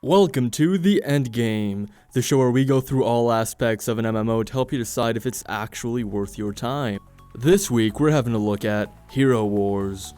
Welcome to the Endgame, the show where we go through all aspects of an MMO to help you decide if it's actually worth your time. This week, we're having a look at HeroWarz.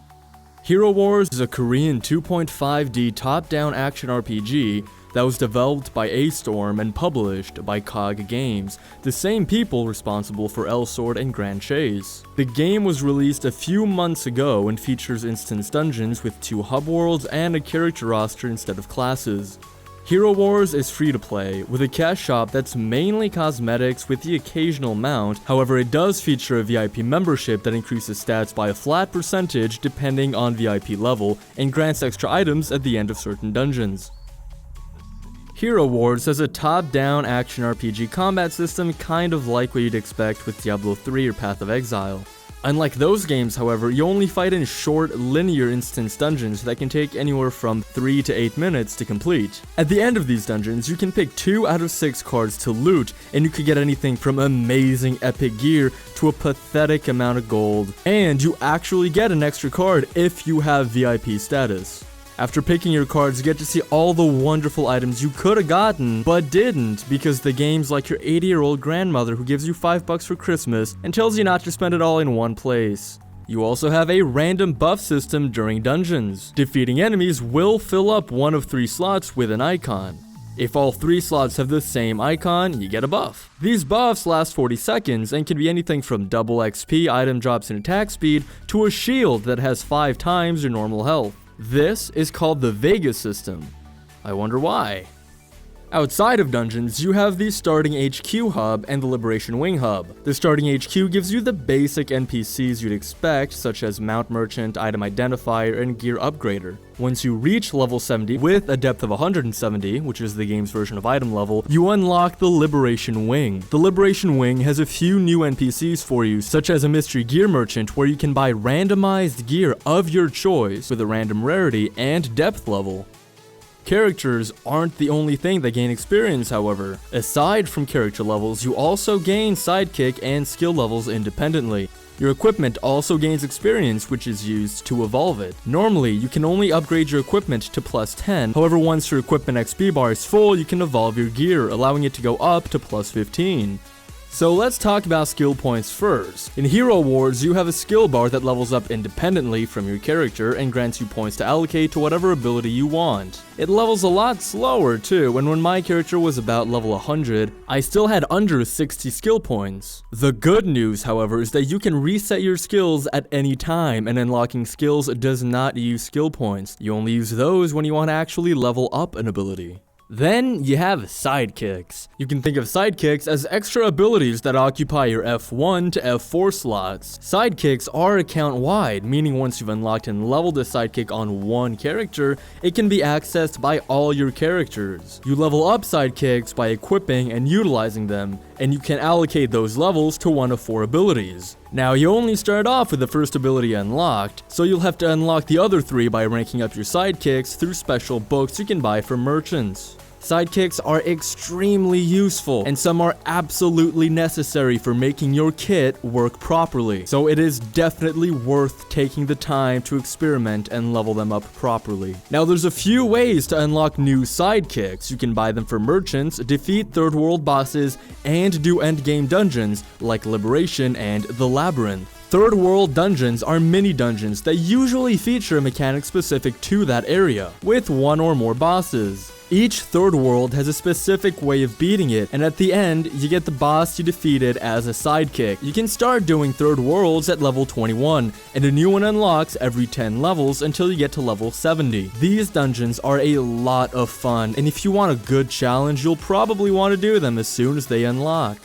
HeroWarz is a Korean 2.5D top-down action RPG that was developed by A.Storm and published by KOG Games, the same people responsible for A.Storm and Grand Chase. The game was released a few months ago and features instance dungeons with 2 hub worlds and a character roster instead of classes. HeroWarz is free to play, with a cash shop that's mainly cosmetics with the occasional mount. However, it does feature a VIP membership that increases stats by a flat percentage depending on VIP level and grants extra items at the end of certain dungeons. HeroWarz has a top-down action RPG combat system kind of like what you'd expect with Diablo 3 or Path of Exile. Unlike those games, however, you only fight in short, linear instance dungeons that can take anywhere from 3 to 8 minutes to complete. At the end of these dungeons, you can pick 2 out of 6 cards to loot, and you could get anything from amazing epic gear to a pathetic amount of gold. And you actually get an extra card if you have VIP status. After picking your cards, you get to see all the wonderful items you could have gotten, but didn't, because the game's like your 80-year-old grandmother who gives you $5 for Christmas and tells you not to spend it all in one place. You also have a random buff system during dungeons. Defeating enemies will fill up one of 3 slots with an icon. If all 3 slots have the same icon, you get a buff. These buffs last 40 seconds and can be anything from double XP item drops in attack speed to a shield that has 5 times your normal health. This is called the Vegas system. I wonder why. Outside of dungeons, you have the Starting HQ hub and the Liberation Wing hub. The Starting HQ gives you the basic NPCs you'd expect, such as Mount Merchant, Item Identifier, and Gear Upgrader. Once you reach level 70 with a depth of 170, which is the game's version of item level, you unlock the Liberation Wing. The Liberation Wing has a few new NPCs for you, such as a Mystery Gear Merchant where you can buy randomized gear of your choice with a random rarity and depth level. Characters aren't the only thing that gain experience, however. Aside from character levels, you also gain sidekick and skill levels independently. Your equipment also gains experience, which is used to evolve it. Normally, you can only upgrade your equipment to plus 10, however once your equipment XP bar is full, you can evolve your gear, allowing it to go up to plus 15. So let's talk about skill points first. In HeroWarz, you have a skill bar that levels up independently from your character and grants you points to allocate to whatever ability you want. It levels a lot slower too, and when my character was about level 100, I still had under 60 skill points. The good news, however, is that you can reset your skills at any time, and unlocking skills does not use skill points. You only use those when you want to actually level up an ability. Then you have sidekicks. You can think of sidekicks as extra abilities that occupy your F1 to F4 slots. Sidekicks are account-wide, meaning once you've unlocked and leveled a sidekick on one character, it can be accessed by all your characters. You level up sidekicks by equipping and utilizing them, and you can allocate those levels to one of 4 abilities. Now, you only start off with the first ability unlocked, so you'll have to unlock the other 3 by ranking up your sidekicks through special books you can buy from merchants. Sidekicks are extremely useful, and some are absolutely necessary for making your kit work properly, so it is definitely worth taking the time to experiment and level them up properly. Now, there's a few ways to unlock new sidekicks. You can buy them from merchants, defeat third world bosses, and do endgame dungeons like Liberation and the Labyrinth. Third world dungeons are mini dungeons that usually feature a mechanic specific to that area, with 1 or more bosses. Each third world has a specific way of beating it, and at the end, you get the boss you defeated as a sidekick. You can start doing third worlds at level 21, and a new one unlocks every 10 levels until you get to level 70. These dungeons are a lot of fun, and if you want a good challenge, you'll probably want to do them as soon as they unlock.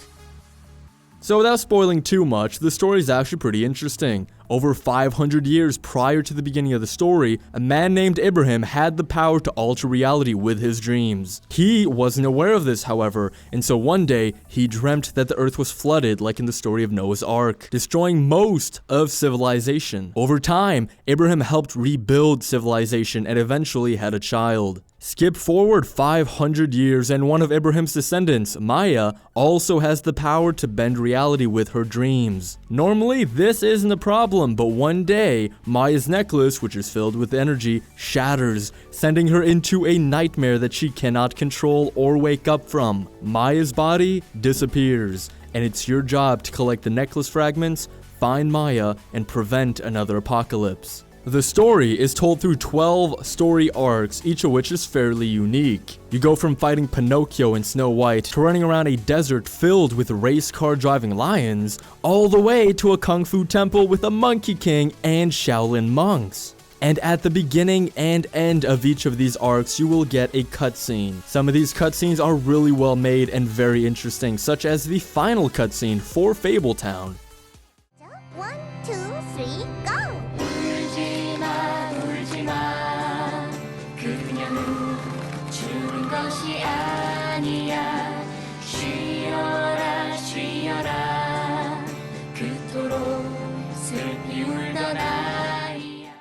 So without spoiling too much, the story is actually pretty interesting. Over 500 years prior to the beginning of the story, a man named Ibrahim had the power to alter reality with his dreams. He wasn't aware of this, however, and so one day, he dreamt that the earth was flooded like in the story of Noah's Ark, destroying most of civilization. Over time, Ibrahim helped rebuild civilization and eventually had a child. Skip forward 500 years and one of Ibrahim's descendants, Maya, also has the power to bend reality with her dreams. Normally, this isn't a problem problem, but one day, Maya's necklace, which is filled with energy, shatters, sending her into a nightmare that she cannot control or wake up from. Maya's body disappears, and it's your job to collect the necklace fragments, find Maya, and prevent another apocalypse. The story is told through 12 story arcs, each of which is fairly unique. You go from fighting Pinocchio and Snow White to running around a desert filled with race car driving lions, all the way to a kung fu temple with a Monkey King and Shaolin monks. And at the beginning and end of each of these arcs, you will get a cutscene. Some of these cutscenes are really well made and very interesting, such as the final cutscene for Fabletown. 1, 2, 3, go! 그녀는 죽은 것이 아니야. 쉬어라 쉬어라 그토록 슬피 울던 아이야.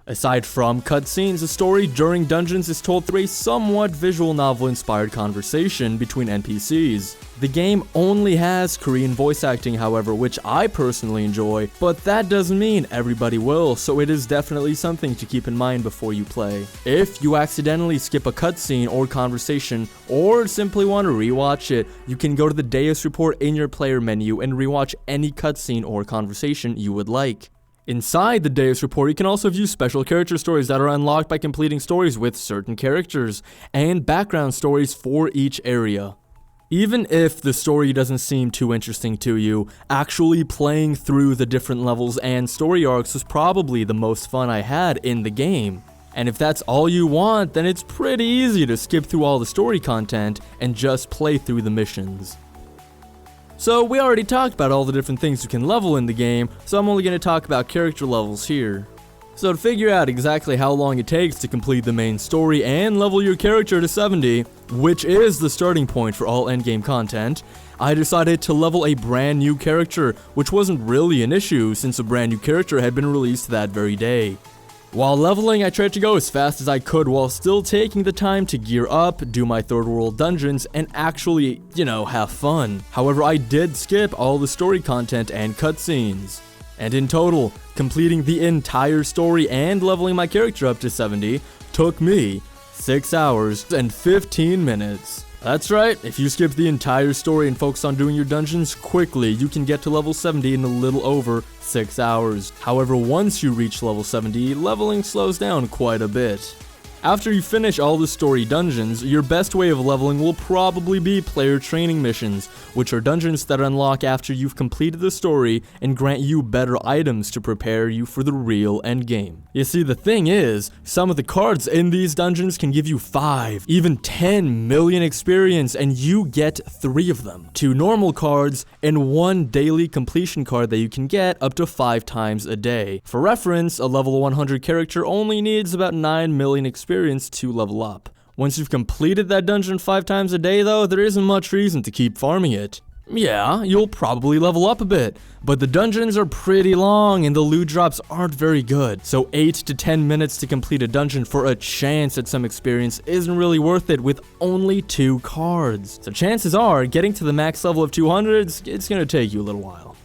Aside from cutscenes, the story during dungeons is told through a somewhat visual novel-inspired conversation between NPCs. The game only has Korean voice acting, however, which I personally enjoy, but that doesn't mean everybody will, so it is definitely something to keep in mind before you play. If you accidentally skip a cutscene or conversation, or simply want to rewatch it, you can go to the Deus report in your player menu and rewatch any cutscene or conversation you would like. Inside the Deus report, you can also view special character stories that are unlocked by completing stories with certain characters, and background stories for each area. Even if the story doesn't seem too interesting to you, actually playing through the different levels and story arcs was probably the most fun I had in the game. And if that's all you want, then it's pretty easy to skip through all the story content and just play through the missions. So we already talked about all the different things you can level in the game, so I'm only going to talk about character levels here. So to figure out exactly how long it takes to complete the main story and level your character to 70, which is the starting point for all endgame content, I decided to level a brand new character, which wasn't really an issue since a brand new character had been released that very day. While leveling, I tried to go as fast as I could while still taking the time to gear up, do my third world dungeons, and actually, have fun. However, I did skip all the story content and cutscenes. And in total, completing the entire story and leveling my character up to 70 took me 6 hours and 15 minutes. That's right, if you skip the entire story and focus on doing your dungeons quickly, you can get to level 70 in a little over 6 hours. However, once you reach level 70, leveling slows down quite a bit. After you finish all the story dungeons, your best way of leveling will probably be player training missions, which are dungeons that unlock after you've completed the story and grant you better items to prepare you for the real endgame. You see, the thing is, some of the cards in these dungeons can give you 5, even 10 million experience, and you get 3 of them. 2 normal cards, and 1 daily completion card that you can get up to 5 times a day. For reference, a level 100 character only needs about 9 million experience to level up. Once you've completed that dungeon 5 times a day though, there isn't much reason to keep farming it. Yeah, you'll probably level up a bit, but the dungeons are pretty long and the loot drops aren't very good, so 8 to 10 minutes to complete a dungeon for a chance at some experience isn't really worth it with only 2 cards. So chances are, getting to the max level of 200, it's gonna take you a little while.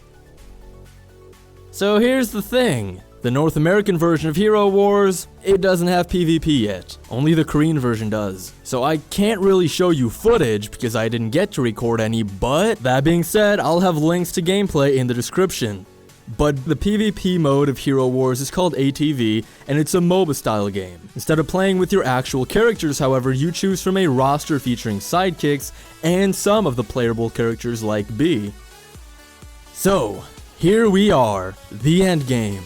So here's the thing. The North American version of HeroWarz, it doesn't have PvP yet. Only the Korean version does. So I can't really show you footage because I didn't get to record any, but that being said, I'll have links to gameplay in the description. But the PvP mode of HeroWarz is called ATV, and it's a MOBA style game. Instead of playing with your actual characters, however, you choose from a roster featuring sidekicks and some of the playable characters like B. So, here we are, the endgame.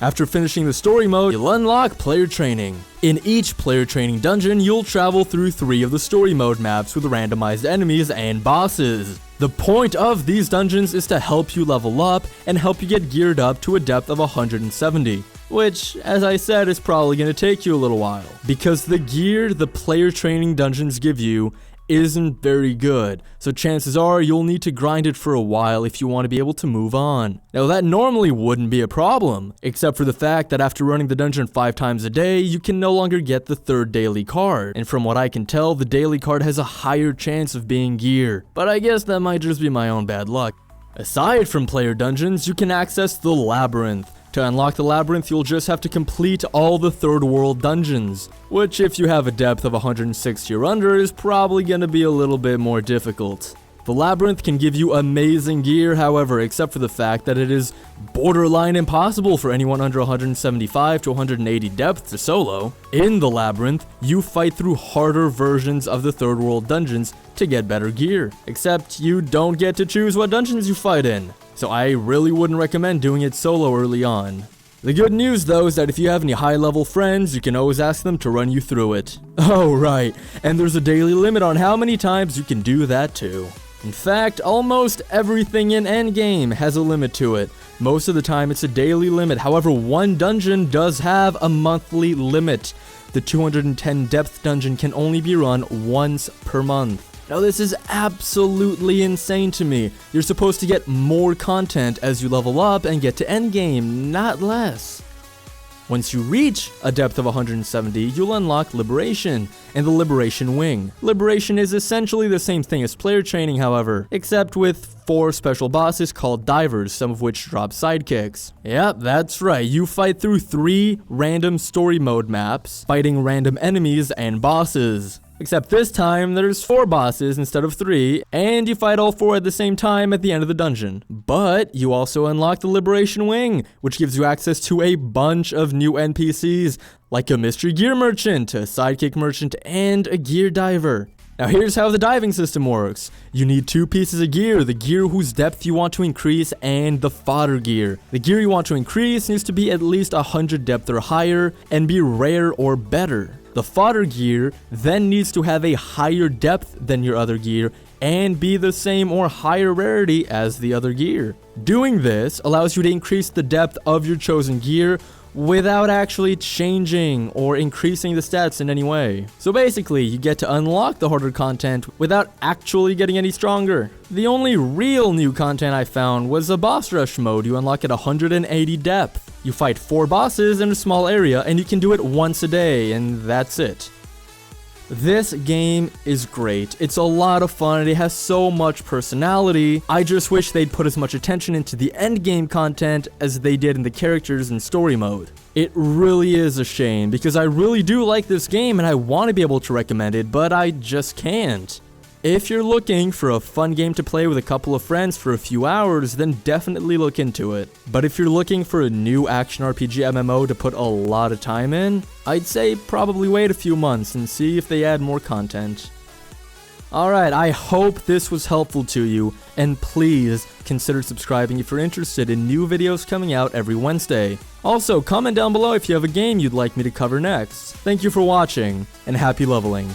After finishing the story mode, you'll unlock player training. In each player training dungeon, you'll travel through 3 of the story mode maps with randomized enemies and bosses. The point of these dungeons is to help you level up and help you get geared up to a depth of 170. Which, as I said, is probably going to take you a little while. Because the gear the player training dungeons give you isn't very good, so chances are you'll need to grind it for a while if you want to be able to move on. Now that normally wouldn't be a problem, except for the fact that after running the dungeon 5 times a day, you can no longer get the 3rd daily card, and from what I can tell, the daily card has a higher chance of being gear, but I guess that might just be my own bad luck. Aside from player dungeons, you can access the Labyrinth. To unlock the labyrinth, you'll just have to complete all the third world dungeons, which if you have a depth of 160 or under is probably going to be a little bit more difficult. The labyrinth can give you amazing gear, however, except for the fact that it is borderline impossible for anyone under 175 to 180 depth to solo. In the labyrinth, you fight through harder versions of the third world dungeons to get better gear, except you don't get to choose what dungeons you fight in, so I really wouldn't recommend doing it solo early on. The good news though is that if you have any high level friends, you can always ask them to run you through it. Oh right, and there's a daily limit on how many times you can do that too. In fact, almost everything in Endgame has a limit to it. Most of the time it's a daily limit, however one dungeon does have a monthly limit. The 210 depth dungeon can only be run once per month. Now this is absolutely insane to me. You're supposed to get more content as you level up and get to Endgame, not less. Once you reach a depth of 170, you'll unlock Liberation and the Liberation Wing. Liberation is essentially the same thing as player training, however, except with 4 special bosses called divers, some of which drop sidekicks. Yep, that's right, you fight through 3 random story mode maps, fighting random enemies and bosses. Except this time, there's 4 bosses instead of 3, and you fight all 4 at the same time at the end of the dungeon. But you also unlock the Liberation Wing, which gives you access to a bunch of new NPCs, like a mystery gear merchant, a sidekick merchant, and a gear diver. Now here's how the diving system works. You need 2 pieces of gear, the gear whose depth you want to increase and the fodder gear. The gear you want to increase needs to be at least 100 depth or higher and be rare or better. The fodder gear then needs to have a higher depth than your other gear and be the same or higher rarity as the other gear. Doing this allows you to increase the depth of your chosen gear without actually changing or increasing the stats in any way. So basically, you get to unlock the harder content without actually getting any stronger. The only real new content I found was a boss rush mode you unlock at 180 depth. You fight 4 bosses in a small area and you can do it once a day, and that's it. This game is great. It's a lot of fun and it has so much personality. I just wish they'd put as much attention into the endgame content as they did in the characters and story mode. It really is a shame because I really do like this game and I want to be able to recommend it, but I just can't. If you're looking for a fun game to play with a couple of friends for a few hours, then definitely look into it. But if you're looking for a new action RPG MMO to put a lot of time in, I'd say probably wait a few months and see if they add more content. Alright, I hope this was helpful to you, and please consider subscribing if you're interested in new videos coming out every Wednesday. Also, comment down below if you have a game you'd like me to cover next. Thank you for watching, and happy leveling.